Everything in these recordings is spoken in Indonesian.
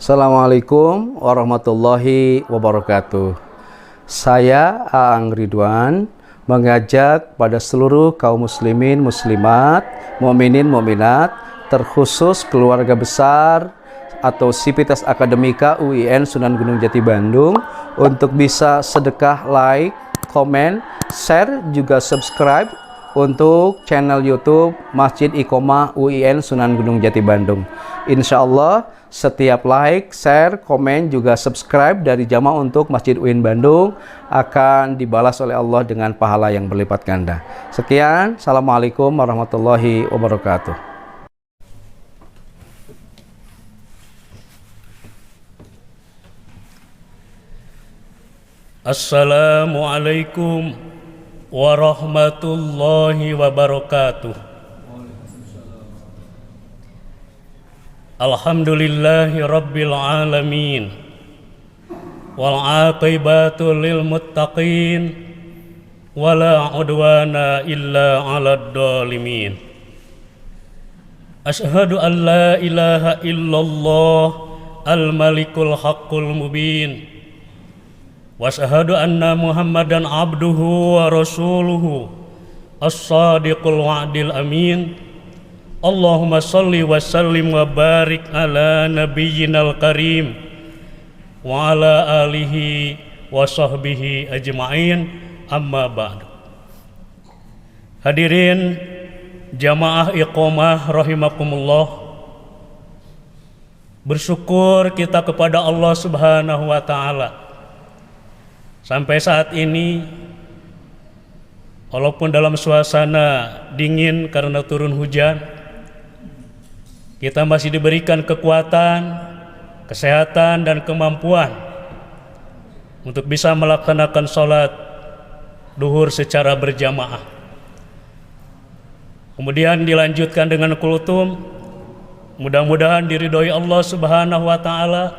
Assalamualaikum warahmatullahi wabarakatuh. Saya Aang Ridwan mengajak pada seluruh kaum muslimin muslimat, mukminin mukminat, terkhusus keluarga besar atau Sivitas Akademika UIN Sunan Gunung Jati Bandung untuk bisa sedekah, like, komen, share, juga subscribe untuk channel YouTube Masjid Iqomah UIN Sunan Gunung Jati Bandung. Insya Allah setiap like, share, komen, juga subscribe dari jamaah untuk Masjid UIN Bandung akan dibalas oleh Allah dengan pahala yang berlipat ganda. Sekian, Assalamualaikum warahmatullahi wabarakatuh. Assalamualaikum warahmatullahi wabarakatuh. Alhamdulillahi rabbil alamin, wal aqibatu lil muttaqin, wala udwana illa 'alad dhalimin. Asyhadu an la ilaha illallah al malikul haqqul mubin, wa asyhadu anna muhammadan abduhu wa rasuluhu as-sadiqul wa'dil amin. Allahumma salli wa sallim wa barik ala nabiyyinal karim wa ala alihi wa sahbihi ajma'in, amma ba'du. Hadirin jamaah Iqomah rahimakumullah, bersyukur kita kepada Allah Subhanahu wa ta'ala. Sampai saat ini, walaupun dalam suasana dingin karena turun hujan, kita masih diberikan kekuatan, kesehatan, dan kemampuan untuk bisa melaksanakan sholat duhur secara berjamaah. Kemudian dilanjutkan dengan kultum. Mudah-mudahan diridhoi Allah Subhanahu wa ta'ala,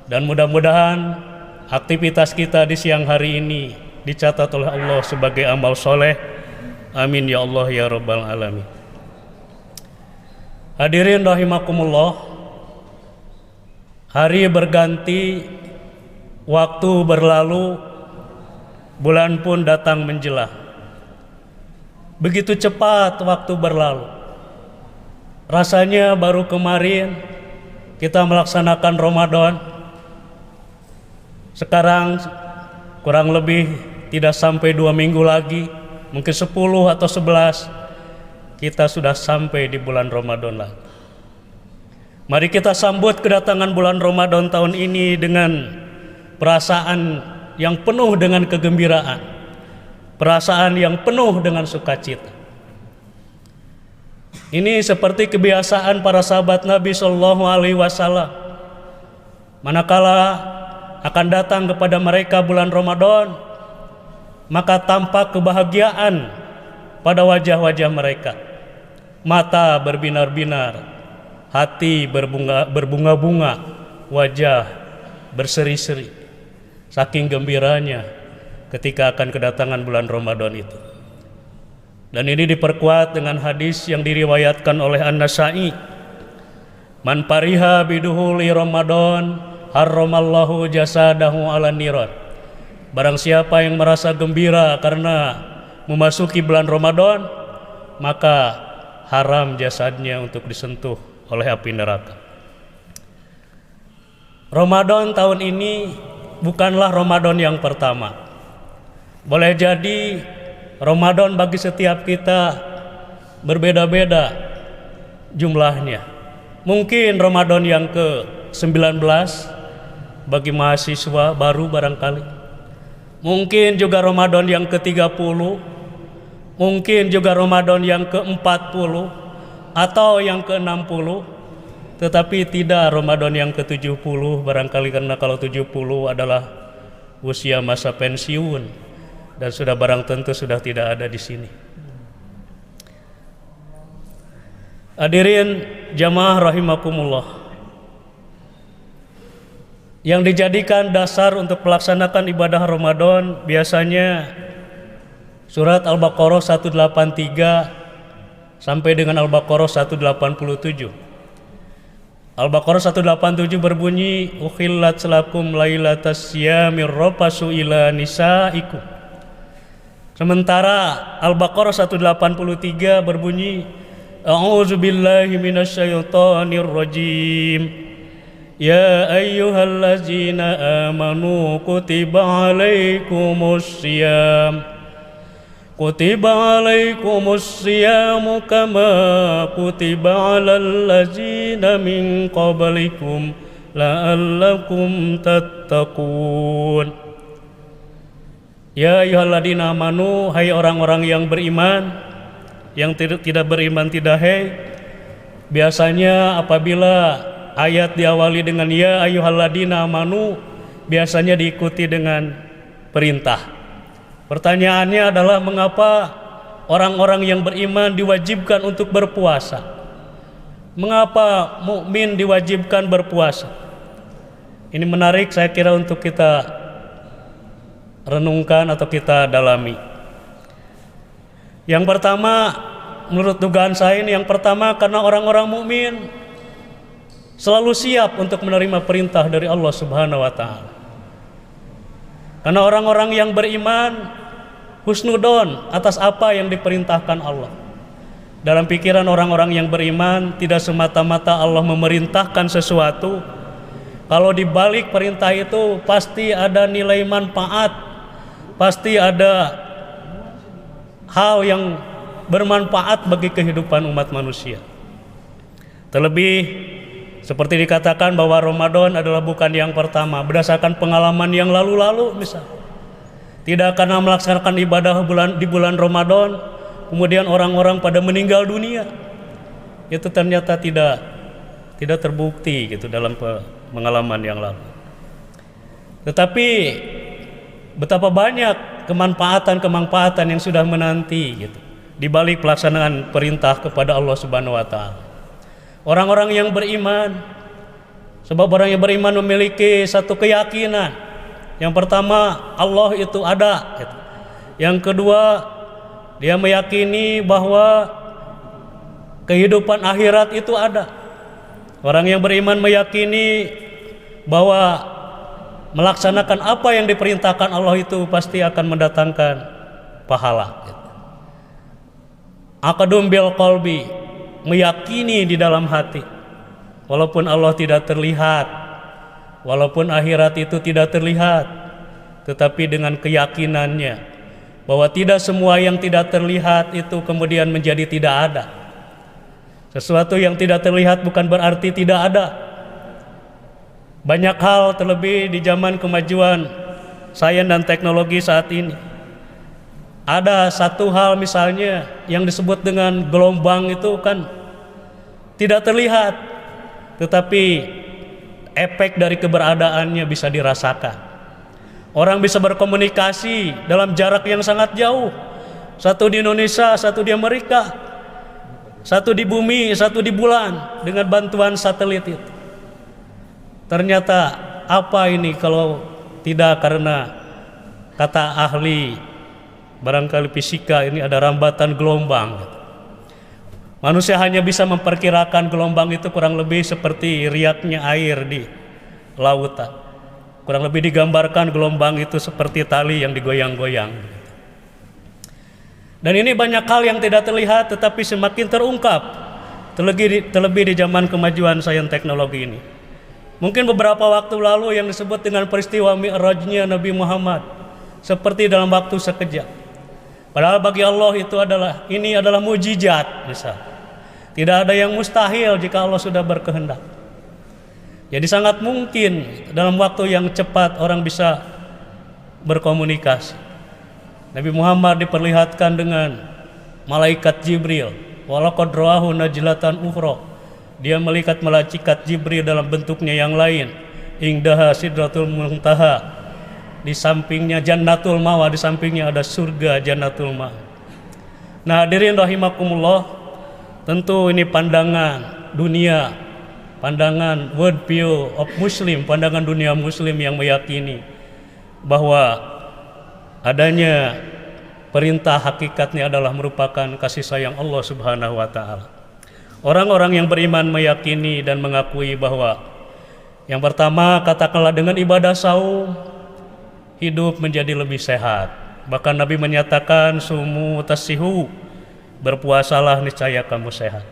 dan mudah-mudahan aktivitas kita di siang hari ini dicatat oleh Allah sebagai amal soleh. Amin ya Allah ya rabbal alamin. Hadirin rahimakumullah, hari berganti, waktu berlalu, bulan pun datang menjelang. Begitu cepat waktu berlalu. Rasanya baru kemarin kita melaksanakan Ramadan. Sekarang kurang lebih tidak sampai 2 minggu lagi, mungkin 10 atau 11, kita sudah sampai di bulan Ramadan lagi. Mari kita sambut kedatangan bulan Ramadan tahun ini dengan perasaan yang penuh dengan kegembiraan, perasaan yang penuh dengan sukacita. Ini seperti kebiasaan para sahabat Nabi Shallallahu Alaihi Wasallam. Manakala akan datang kepada mereka bulan Ramadan, maka tampak kebahagiaan pada wajah-wajah mereka. Mata berbinar-binar, hati berbunga-bunga, wajah berseri-seri, saking gembiranya ketika akan kedatangan bulan Ramadan itu. Dan ini diperkuat dengan hadis yang diriwayatkan oleh An-Nasa'i. Man pariha biduhuli Ramadan harramallahu jasadahu ala niran. Barang siapa yang merasa gembira karena memasuki bulan Ramadan, maka haram jasadnya untuk disentuh oleh api neraka. Ramadan tahun ini bukanlah Ramadan yang pertama. Boleh jadi Ramadan bagi setiap kita berbeda-beda jumlahnya. Mungkin Ramadan yang ke-19 bagi mahasiswa baru barangkali. Mungkin juga Ramadan yang ke-30, mungkin juga Ramadan yang ke-40 atau yang ke-60, tetapi tidak Ramadan yang ke-70 barangkali, karena kalau 70 adalah usia masa pensiun dan sudah barang tentu sudah tidak ada di sini. Hadirin jamaah rahimakumullah, yang dijadikan dasar untuk melaksanakan ibadah Ramadan biasanya surat Al-Baqarah 183 sampai dengan Al-Baqarah 187. Al-Baqarah 187 berbunyi, "Ukhillat lakum lailatas syamir rafasu ila nisaikum." Sementara Al-Baqarah 183 berbunyi, "A'udzu billahi minasyaitonir rajim. Ya ayyuhallazina amanu kutiba alaikumus syiyam. Kutiba alaikumus syiyamu kama kutiba alal ladzina min qablikum la'allakum tattaqun." Ya ayyuhalladzina amanu, hai orang-orang yang beriman, yang tidak beriman tidak hai. Biasanya apabila ayat diawali dengan ya ayyuhalladzina amanu, biasanya diikuti dengan perintah. Pertanyaannya adalah mengapa orang-orang yang beriman diwajibkan untuk berpuasa? Mengapa mukmin diwajibkan berpuasa? Ini menarik saya kira untuk kita renungkan atau kita dalami. Yang pertama, menurut dugaan saya ini yang pertama karena orang-orang mukmin selalu siap untuk menerima perintah dari Allah Subhanahu wa taala. Karena orang-orang yang beriman husnudon atas apa yang diperintahkan Allah. Dalam pikiran orang-orang yang beriman, tidak semata-mata Allah memerintahkan sesuatu, kalau dibalik perintah itu pasti ada nilai manfaat, pasti ada hal yang bermanfaat bagi kehidupan umat manusia. Terlebih seperti dikatakan bahwa Ramadan adalah bukan yang pertama, berdasarkan pengalaman yang lalu-lalu misal. Tidak karena melaksanakan ibadah di bulan Ramadan, kemudian orang-orang pada meninggal dunia. Itu ternyata tidak terbukti gitu dalam pengalaman yang lalu. Tetapi betapa banyak kemanfaatan yang sudah menanti gitu di balik pelaksanaan perintah kepada Allah Subhanahu wa taala. Orang-orang yang beriman, sebab orang yang beriman memiliki satu keyakinan. Yang pertama, Allah itu ada gitu. Yang kedua, dia meyakini bahwa kehidupan akhirat itu ada. Orang yang beriman meyakini bahwa melaksanakan apa yang diperintahkan Allah itu pasti akan mendatangkan pahala gitu. Aqdum bil qalbi, meyakini di dalam hati, walaupun Allah tidak terlihat, walaupun akhirat itu tidak terlihat, tetapi dengan keyakinannya bahwa tidak semua yang tidak terlihat itu kemudian menjadi tidak ada. Sesuatu yang tidak terlihat bukan berarti tidak ada. Banyak hal, terlebih di zaman kemajuan sains dan teknologi saat ini. Ada satu hal misalnya yang disebut dengan gelombang itu kan tidak terlihat, tetapi efek dari keberadaannya bisa dirasakan. Orang bisa berkomunikasi dalam jarak yang sangat jauh. Satu di Indonesia, satu di Amerika, satu di bumi, satu di bulan, dengan bantuan satelit itu. Ternyata apa ini kalau tidak karena kata ahli barangkali fisika ini ada rambatan gelombang. Manusia hanya bisa memperkirakan gelombang itu kurang lebih seperti riaknya air di lautan. Kurang lebih digambarkan gelombang itu seperti tali yang digoyang-goyang. Dan ini banyak hal yang tidak terlihat tetapi semakin terungkap, terlebih di zaman kemajuan sains teknologi ini. Mungkin beberapa waktu lalu yang disebut dengan peristiwa Mi'rajnya Nabi Muhammad seperti dalam waktu sekejap. Padahal bagi Allah ini adalah mukjizat misal. Tidak ada yang mustahil jika Allah sudah berkehendak. Jadi sangat mungkin dalam waktu yang cepat orang bisa berkomunikasi. Nabi Muhammad diperlihatkan dengan malaikat Jibril. Walaqad ra'ahu najlatan ukhra. Dia melihat malaikat Jibril dalam bentuknya yang lain. Indaha sidratul muntaha. Di sampingnya Jannatul Ma'wa, di sampingnya ada surga Jannatul Ma'wa. Nah, hadirin rahimakumullah, tentu ini pandangan dunia, pandangan world view of Muslim, pandangan dunia Muslim yang meyakini bahwa adanya perintah hakikatnya adalah merupakan kasih sayang Allah Subhanahu wa taala. Orang-orang yang beriman meyakini dan mengakui bahwa yang pertama, katakanlah dengan ibadah saum, hidup menjadi lebih sehat. Bahkan Nabi menyatakan, sumu tasihu, berpuasalah niscaya kamu sehat.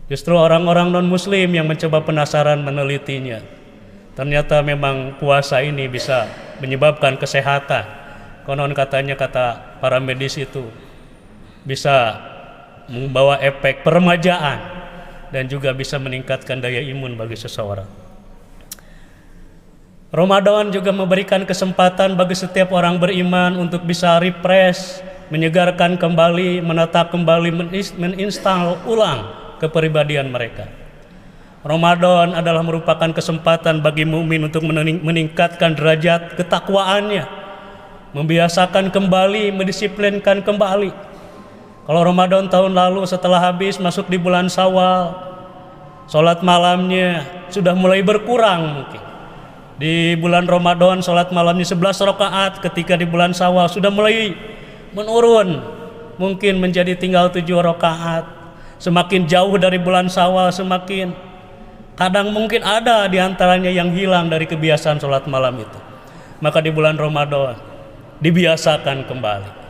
Justru orang-orang non-muslim yang mencoba penasaran menelitinya, ternyata memang puasa ini bisa menyebabkan kesehatan. Konon katanya, kata para medis itu, bisa membawa efek peremajaan dan juga bisa meningkatkan daya imun bagi seseorang. Ramadan juga memberikan kesempatan bagi setiap orang beriman untuk bisa refresh, menyegarkan kembali, menata kembali, menginstal ulang kepribadian mereka. Ramadan adalah merupakan kesempatan bagi mukmin untuk meningkatkan derajat ketakwaannya, membiasakan kembali, mendisiplinkan kembali. Kalau Ramadan tahun lalu setelah habis masuk di bulan Syawal, sholat malamnya sudah mulai berkurang mungkin. Di bulan Ramadan sholat malamnya 11 rakaat, ketika di bulan Syawal sudah mulai menurun, mungkin menjadi tinggal 7 rakaat. Semakin jauh dari bulan Syawal, semakin kadang mungkin ada di antaranya yang hilang dari kebiasaan sholat malam itu. Maka di bulan Ramadan dibiasakan kembali.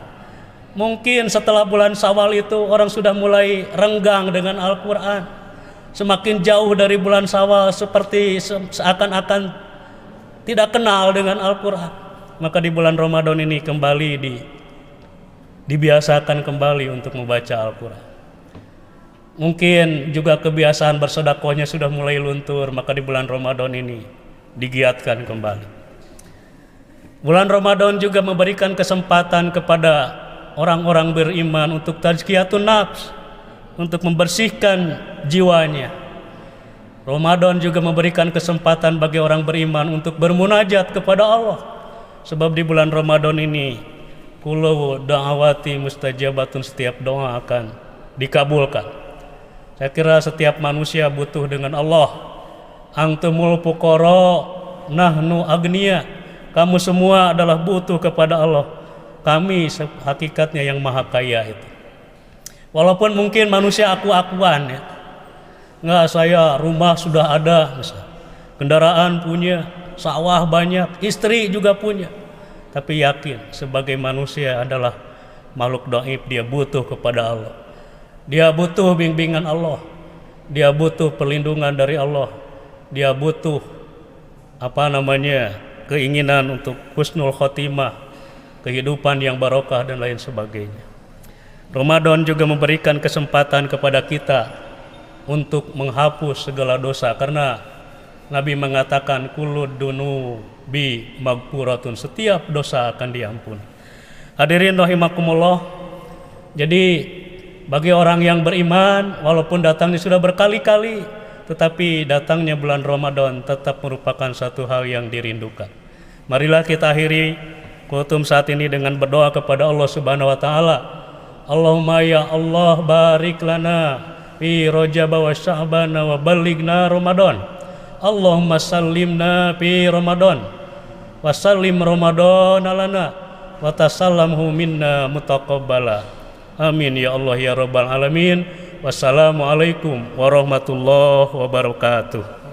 Mungkin setelah bulan Syawal itu orang sudah mulai renggang dengan Al-Quran. Semakin jauh dari bulan Syawal seperti seakan-akan tidak kenal dengan Al-Quran. Maka di bulan Ramadan ini kembali dibiasakan kembali untuk membaca Al-Quran. Mungkin juga kebiasaan bersedekahnya sudah mulai luntur, maka di bulan Ramadan ini digiatkan kembali. Bulan Ramadan juga memberikan kesempatan kepada orang-orang beriman untuk tazkiyatun nafs, untuk membersihkan jiwanya. Ramadan juga memberikan kesempatan bagi orang beriman untuk bermunajat kepada Allah. Sebab di bulan Ramadan ini, kullu da'awati mustajabatun, setiap doa akan dikabulkan. Saya kira setiap manusia butuh dengan Allah. Antumul fuqara nahnu agniya. Kamu semua adalah butuh kepada Allah. Kami hakikatnya yang maha kaya itu. Walaupun mungkin manusia aku-akuan ya. Enggak, saya rumah sudah ada, misalnya. Kendaraan punya, sawah banyak, istri juga punya. Tapi yakin sebagai manusia adalah makhluk dhaif, dia butuh kepada Allah. Dia butuh bimbingan Allah. Dia butuh perlindungan dari Allah. Dia butuh keinginan untuk husnul khotimah, kehidupan yang barokah dan lain sebagainya. Ramadan juga memberikan kesempatan kepada kita untuk menghapus segala dosa, karena Nabi mengatakan kullu dunubi maghfuratun, setiap dosa akan diampuni. Hadirin rahimakumullah. Jadi bagi orang yang beriman, walaupun datangnya sudah berkali-kali, tetapi datangnya bulan Ramadan tetap merupakan satu hal yang dirindukan. Marilah kita akhiri kutum saat ini dengan berdoa kepada Allah Subhanahu wa taala. Allahumma ya Allah barik lana fi Rajab wa Sya'ban wa ballighna Ramadan. Allahumma sallimna fi Ramadan wa sallim Ramadan lana wa tasallamhu minna mutaqabbala. Amin ya Allah ya rabbal alamin. Wassalamualaikum warahmatullahi wabarakatuh.